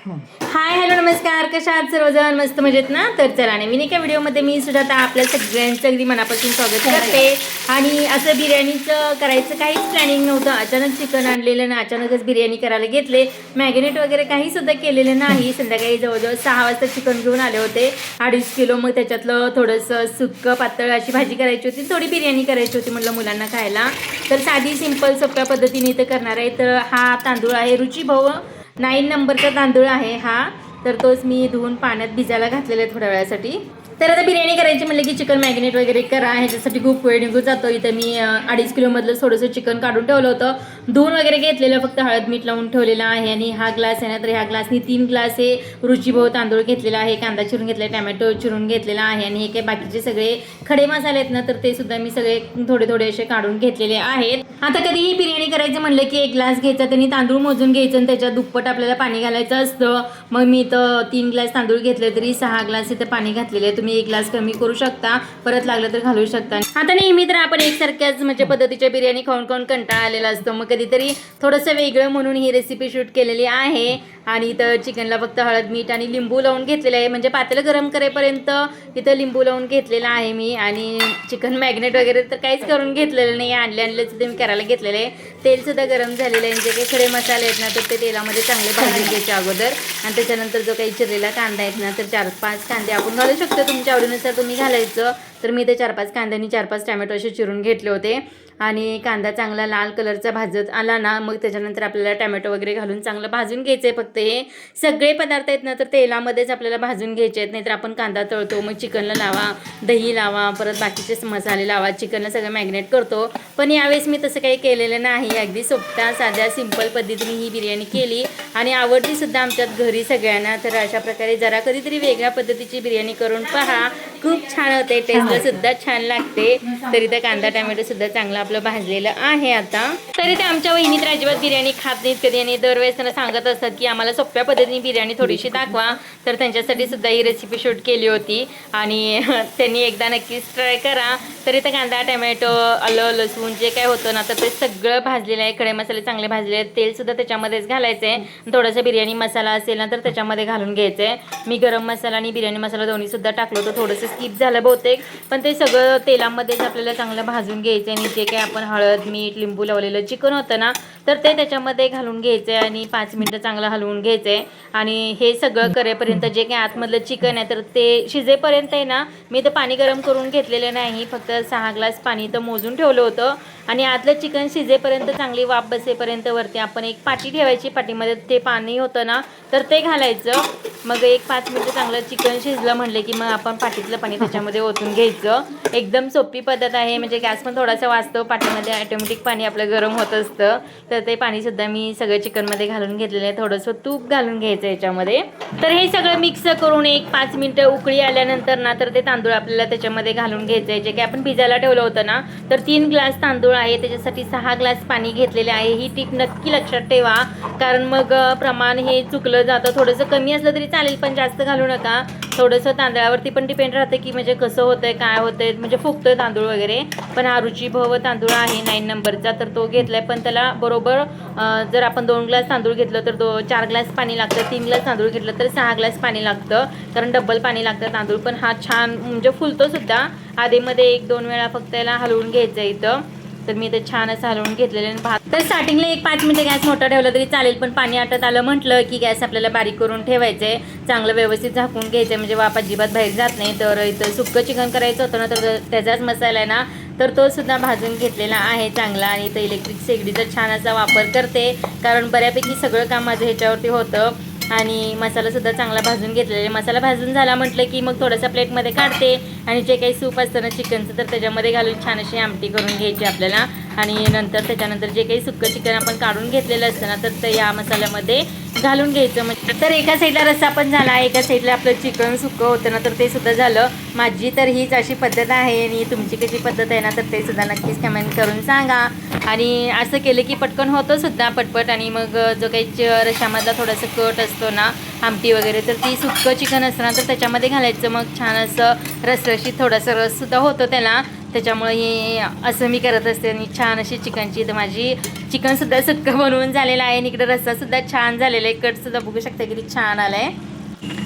Hi hello नमस्कार, कशा आहात सर्वजण? मस्त मजेत ना? तर चला नवीन एका व्हिडिओमध्ये मी सुजाता आपल्या सगळ्यांचं अगदी मनापासून स्वागत करते. आणि असं बिर्याणीचं करायचं काहीच प्लॅनिंग नव्हतं, अचानक चिकन आणलेलं ना, अचानकच बिर्याणी करायला घेतले. मॅगिनेट वगैरे काही सुद्धा केलेलं नाही. संध्याकाळी जवळजवळ 6 वाजता चिकन घेऊन आले होते, 2.5 किलो. मग त्याच्यातलं थोडंसं सुक्कं पातळ अशी भाजी करायची होती, थोडी बिर्याणी करायची होती म्हटलं मुलांना खायला. तर साधी सिंपल सोप्या पद्धतीने इथं करणार आहे. तर हा तांदूळ आहे रुचिभाऊ 9 नंबरचा तांदूळ आहे हा. तर तोच मी धुवून पाण्यात भिजायला घातलेला आहे थोड्या वेळासाठी. तर आता बिर्याणी करायची म्हटलं की चिकन मॅगिनेट वगैरे करा, ह्याच्यासाठी खूप वेळ निघून जातो. इथं मी 2.5 किलोमधलं थोडंसं चिकन काढून ठेवलं होतं, धुवून वगैरे घेतलेलं, फक्त हळद मीठ लावून ठेवलेलं आहे. आणि हा ग्लास आहे ना, तर ह्या ग्लासनी 3 ग्लास हे रुचिभाऊ तांदूळ घेतलेला आहे, कांदा चिरून घेतला, टॅमॅटो चिरून घेतलेला आहे. आणि हे काही बाकीचे सगळे खडे मसाले आहेत ना, तर ते सुद्धा मी सगळे थोडे थोडे असे काढून घेतलेले आहेत. आता कधीही बिर्याणी करायचं म्हणलं की 1 ग्लास घ्यायचा, त्यांनी तांदूळ मोजून घ्यायचं आणि त्याच्या दुप्पट आपल्याला पाणी घालायचं असतं. मग मी इथं 3 ग्लास तांदूळ घेतले, तरी 6 ग्लास इथं पाणी घातलेले आहे. तुम्ही 1 ग्लास कमी करू शकता, परत लागलं तर घालू शकता. आता नेहमी तर आपण एकसारख्याच म्हणजे पद्धतीच्या बिर्याणी खाऊन खाऊन कंटाळा आलेला असतो, मग कधीतरी थोडंसं वेगळं म्हणून ही रेसिपी शूट केलेली आहे. आणि इथं चिकनला फक्त हळद मीठ आणि लिंबू लावून घेतलेलं आहे, म्हणजे पातेलं गरम करेपर्यंत इथं लिंबू लावून घेतलेलं आहे मी. आणि चिकन मॅग्नेट वगैरे तर काहीच करून घेतलेलं नाही, आणले सुद्धा मी करायला घेतलेलं आहे. तेलसुद्धा गरम झालेलं आहे. जे काही खडे मसाले आहेत ना, तर ते तेलामध्ये चांगले भाजून घ्यायचे अगोदर. आणि त्याच्यानंतर जो काही चिरलेला कांदा आहेत ना, तर 4-5 कांदे आपण घालू शकतो, तुमच्या आवडीनुसार तुम्ही घालायचं. तर मी इथे 4-5 कांद्यांनी 4-5 टॅमॅटो असे चिरून घेतले होते. आणि कांदा चांगला लाल कलरचा भाजत आला ना, मग त्याच्यानंतर आपल्याला टॅमॅटो वगैरे घालून चांगलं भाजून घ्यायचं आहे. फक्त हे सगळे पदार्थ आहेत ना, तर तेलामध्येच आपल्याला भाजून घ्यायचे आहेत, नाहीतर आपण कांदा तळतो, मग चिकनला लावा, दही लावा, परत बाकीचे मसाले लावा, चिकनला सगळं मॅग्नेट करतो. पण यावेळेस मी तसं काही केलेलं नाही, अगदी सोप्या साध्या सिंपल पद्धतीने ही बिर्याणी केली आणि आवडली सुद्धा आमच्यात घरी सगळ्यांना. तर अशा प्रकारे जरा कधीतरी वेगळ्या पद्धतीची बिर्याणी करून पहा, खूप छान होते, टेस्टला सुद्धा छान लागते. तरी त्या कांदा टॅमॅटो सुद्धा चांगलं आपलं भाजलेलं आहे. आता तरी ते आमच्या वहिनी तर अजिबात बिर्याणी खात नाहीत कधी, आणि दरवेळेस त्यांना सांगत असतात की आम्हाला सोप्या पद्धतीने बिर्याणी थोडीशी दाखवा. तर त्यांच्यासाठी सुद्धा ही रेसिपी शूट केली होती आणि त्यांनी एकदा नक्कीच ट्राय करा. तरी तर कांदा टॅमॅटो आलं लसूण जे काय होतं ना, तर ते सगळं भाजलेलं आहे, खडे मसाले चांगले भाजले आहेत, तेलसुद्धा त्याच्यामध्येच घालायचं आहे. थोडासा बिर्याणी मसाला असेल ना, तर त्याच्यामध्ये घालून घ्यायचं आहे. मी गरम मसाला आणि बिर्याणी मसाला दोन्हीसुद्धा टाकलं होतं, थोडंसं स्किप झालं बहुतेक, पण ते सगळं तेलामध्येच आपल्याला चांगलं भाजून घ्यायचं आहे. आणि जे काही आपण हळद मीठ लिंबू लावलेलं चिकन होतं ना, तर ते त्याच्यामध्ये घालून घ्यायचं आहे आणि 5 मिनटं चांगलं हलवून घ्यायचं आहे. आणि हे सगळं करेपर्यंत जे काही आतमधलं चिकन आहे तर ते शिजेपर्यंत आहे ना, मी तर पाणी गरम करून घेतलेलं नाही, फक्त 6 ग्लास पाणी तर मोजून ठेवलं होतं. आणि आतलं चिकन शिजेपर्यंत चांगली वाफ बसेपर्यंत वरती आपण एक पाटी ठेवायची, पाटीमध्ये ते पाणी होतं ना, तर ते घालायचं. मग 1-5 मिनटं चांगलं चिकन शिजलं म्हणले की मग आपण पाटीतलं पाणी त्याच्यामध्ये ओतून घ्यायचं. एकदम सोपी पद्धत आहे, म्हणजे गॅस पण थोडासा वाचतो, पाटीमध्ये ऑटोमॅटिक पाणी आपलं गरम होत असतं. तर ते पाणीसुद्धा मी सगळं चिकनमध्ये घालून घेतलेलं आहे, थोडंसं तूप घालून घ्यायचं याच्यामध्ये. तर हे सगळं मिक्स करून 1-5 मिनटं उकळी आल्यानंतर ना, तर ते तांदूळ आपल्याला त्याच्यामध्ये घालून घ्यायचं आहे. जे काही आपण भिजायला ठेवलं होतं ना, तर 3 ग्लास तांदूळ आहे, त्याच्यासाठी 6 ग्लास पाणी घेतलेले आहे. ही टिप नक्की लक्षात ठेवा, कारण मग प्रमाण हे चुकलं जातं. थोडंसं कमी असलं तरी चालेल, पण जास्त घालू नका. थोडंसं तांदळावरती पण डिपेंड राहतं की म्हणजे कसं होतंय काय होतंय, म्हणजे फुगतोय तांदूळ वगैरे. पण हा रुचिभाऊ तांदूळ आहे 9 नंबरचा, तर तो घेतलाय. पण त्याला बरोबर जर आपण 2 ग्लास तांदूळ घेतलं तर 4 ग्लास पाणी लागतं, 3 ग्लास तांदूळ घेतलं तर 6 ग्लास पाणी लागतं, कारण डबल पाणी लागतं तांदूळ. पण हा छान म्हणजे फुलतो सुद्धा. आधीमध्ये 1-2 वेळा फक्त याला हलवून घ्यायचं इथं. तर मी ते छान असं हलवून घेतलेले भात. तर स्टार्टिंगला 1-5 मिनटं गॅस मोठा ठेवला तरी चालेल, पण पाणी आटत आलं म्हटलं की गॅस आपल्याला बारीक करून ठेवायचं आहे, चांगलं व्यवस्थित झाकून घ्यायचं आहे, म्हणजे वाफ अजिबात बाहेर जात नाही. तर इथं सुक्कं चिकन करायचं होतं ना, तर त्याचाच मसाला आहे ना, तर तो सुद्धा भाजून घेतलेला आहे चांगला. आणि इथं इलेक्ट्रिक शेगडीचा छान असा वापर करते, कारण बऱ्यापैकी सगळं काम माझं ह्याच्यावरती होतं. आणि मसालासुद्धा चांगला भाजून घेतलेला आहे. मसाला भाजून झाला म्हटलं की मग थोडासा प्लेटमध्ये काढते आणि जे काही सूप असतं ना चिकनचं, तर त्याच्यामध्ये घालून छान अशी आमटी करून घ्यायची आपल्याला. आणि नंतर त्याच्यानंतर जे काही सुक्कं चिकन आपण काढून घेतलेलं असतं ना, तर ते या मसाल्यामध्ये घालून घ्यायचं. म्हणजे तर एका साईडला रस्सा पण झाला, एका साईडला आपलं चिकन सुक्कं होतं ना, तर ते सुद्धा झालं. माझी तर हीच अशी पद्धत आहे, आणि तुमची कशी पद्धत आहे ना, तर ते सुद्धा नक्कीच कमेंट करून सांगा. आणि असं केलं की पटकन होतं सुद्धा पटपट. आणि मग जो काही रश्शामधला थोडासा कट असतो ना, आमटी वगैरे, तर ती सुक्कं चिकन असतं ना, तर त्याच्यामध्ये घालायचं. मग छान असं रसरशीत थोडासा रससुद्धा होतो त्याला. त्याच्यामुळे हे असं मी करत असते. आणि छान अशी चिकनची, तर माझी चिकनसुद्धा सुक्कं बनवून झालेलं आहे आणि इकडे रस्सासुद्धा छान झालेला आहे. कटसुद्धा बघू शकता किती छान आला आहे.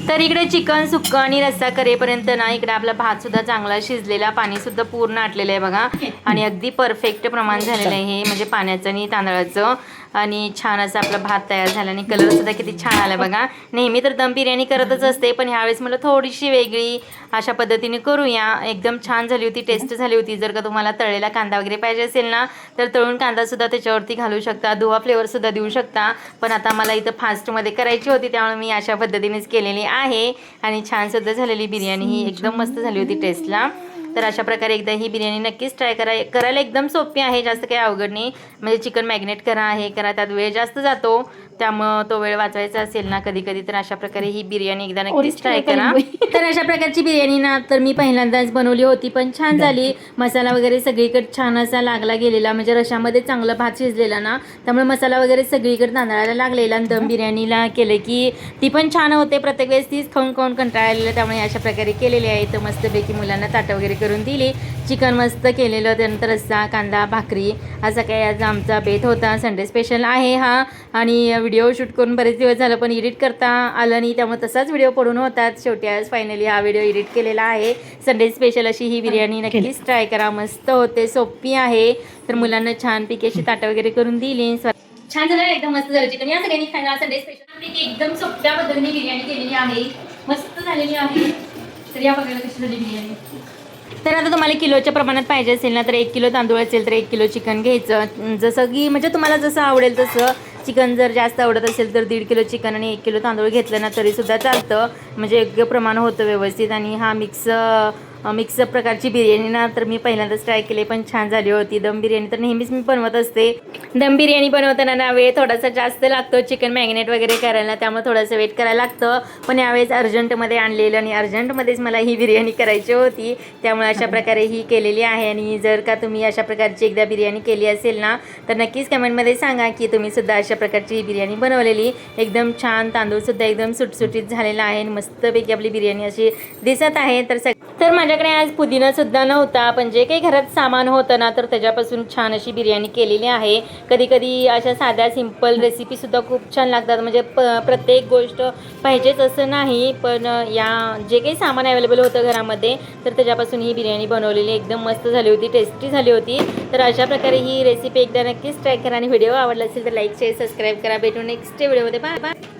तर इकडे चिकन सुक्कं आणि रस्सा करेपर्यंत ना इकडे आपला भातसुद्धा चांगला शिजलेला, पाणीसुद्धा पूर्ण आटलेलं आहे बघा. आणि अगदी परफेक्ट प्रमाण झालेलं आहे हे, म्हणजे पाण्याचं आणि तांदळाचं. आणि छान असा आपला भात तयार झाला आणि कलरसुद्धा किती छान आला बघा. नेहमी तर दम बिर्याणी करतच असते, पण ह्यावेळेस मला थोडीशी वेगळी अशा पद्धतीने करूया. एकदम छान झाली होती, टेस्ट झाली होती. जर का तुम्हाला तळलेला कांदा वगैरे पाहिजे असेल ना, तर तळून कांदासुद्धा त्याच्यावरती घालू शकता, दुवा फ्लेवरसुद्धा देऊ शकता. पण आता मला इथं फास्टमध्ये करायची होती, त्यामुळे मी अशा पद्धतीनेच केलेली आहे. आणि छानसुद्धा झालेली बिर्याणी ही एकदम मस्त झाली होती टेस्टला. तर अशा प्रकारे एकदा ही बिर्याणी नक्कीच ट्राय करायला एकदम सोपी आहे, जास्त काही अवघड नाही. म्हणजे चिकन मॅग्नेट करा, हे करा, त्यात वेळ जास्त जातो, त्यामुळं तो वेळ वाचवायचा असेल ना कधी कधी, तर अशा प्रकारे ही बिर्याणी एकदा नक्कीच ट्राय करा. तर अशा प्रकारची बिर्याणी ना तर मी पहिल्यांदाच बनवली होती, पण छान झाली. मसाला वगैरे सगळीकडे छान असा लागला गेलेला, म्हणजे रशामध्ये चांगला भात शिजलेला ना, त्यामुळे मसाला वगैरे सगळीकडे तांदळाला लागलेला. आणि दम बिर्याणीला केलं की ती पण छान होते. प्रत्येक वेळेस तीच खाऊन खाऊन कंटाळलेलं, त्यामुळे अशा प्रकारे केलेली आहे. तर मस्तपैकी मुलांना ताटं वगैरे करून दिली. चिकन मस्त केलेलं, त्यानंतर रस्सा, कांदा, भाकरी असा काही आज आमचा बेत होता. संडे स्पेशल आहे हा. आणि व्हिडिओ शूट करून बरेच दिवस झालं, पण एडिट करता आलं नाही, त्यामुळे तसाच व्हिडिओ पडून होतात. शेवटी आज फायनली हा व्हिडिओ एडिट केलेला आहे. संडे स्पेशल अशी ही बिर्याणी नक्कीच ट्राय करा, मस्त होते, सोपी आहे. तर मुलांना छानपैकी अशी ताटं वगैरे करून दिली. छान झालं, एकदम मस्त झालं चिकन. या सगळ्यांनी खायला संडे स्पेशल एकदम सोप्या पद्धतीने बिर्याणी केलेली आहे, मस्त झालेली आहे. तर या बघायला कशी झाली बिर्याणी. तर आता तुम्हाला किलोच्या प्रमाणात पाहिजे असेल ना, तर 1 किलो तांदूळ असेल तर 1 किलो चिकन घ्यायचं. जसं की म्हणजे तुम्हाला जसं आवडेल तसं. चिकन जर जास्त आवडत असेल तर 1.5 किलो चिकन आणि 1 किलो तांदूळ घेतलं ना तरीसुद्धा चालतं, म्हणजे योग्य प्रमाण होतं व्यवस्थित. आणि हा मिक्स प्रकारची बिर्याणी ना तर मी पहिल्यांदाच ट्राय केली, पण छान झाली होती. दम बिर्याणी तर नेहमीच मी बनवत असते. दम बिर्याणी बनवताना ना वेळ थोडासा जास्त लागतो चिकन मॅग्नेट वगैरे करायला, त्यामुळे थोडंसं वेट करायला लागतं. पण यावेळेस अर्जंटमध्ये आणलेलं आणि अर्जंटमध्येच मला ही बिर्याणी करायची होती, त्यामुळे अशा प्रकारे ही केलेली आहे. आणि जर का तुम्ही अशा प्रकारची एकदा बिर्याणी केली असेल ना, तर नक्कीच कमेंटमध्ये सांगा की तुम्ही सुद्धा अशा प्रकारची ही बिर्याणी बनवलेली. एकदम छान, तांदूळसुद्धा एकदम सुटसुटीत झालेला आहे आणि मस्तपैकी आपली बिर्याणी अशी दिसत आहे. तर माझ्याकडे आज पुदिनासुद्धा नव्हता, पण जे काही घरात सामान होतं ना तर त्याच्यापासून छान अशी बिर्याणी केलेली आहे. कधी कधी अशा साध्या सिंपल रेसिपीसुद्धा खूप छान लागतात, म्हणजे प्रत्येक गोष्ट पाहिजेच असं नाही, पण या जे काही सामान अवेलेबल होतं घरामध्ये तर त्याच्यापासून ही बिर्याणी बनवलेली एकदम मस्त झाली होती, टेस्टी झाली होती. तर अशा प्रकारे ही रेसिपी एकदा नक्कीच ट्राय करा. आणि व्हिडिओ आवडला असेल तर लाईक, शेअर, सबस्क्राईब करा. भेटू नेक्स्ट व्हिडिओमध्ये. Bye bye.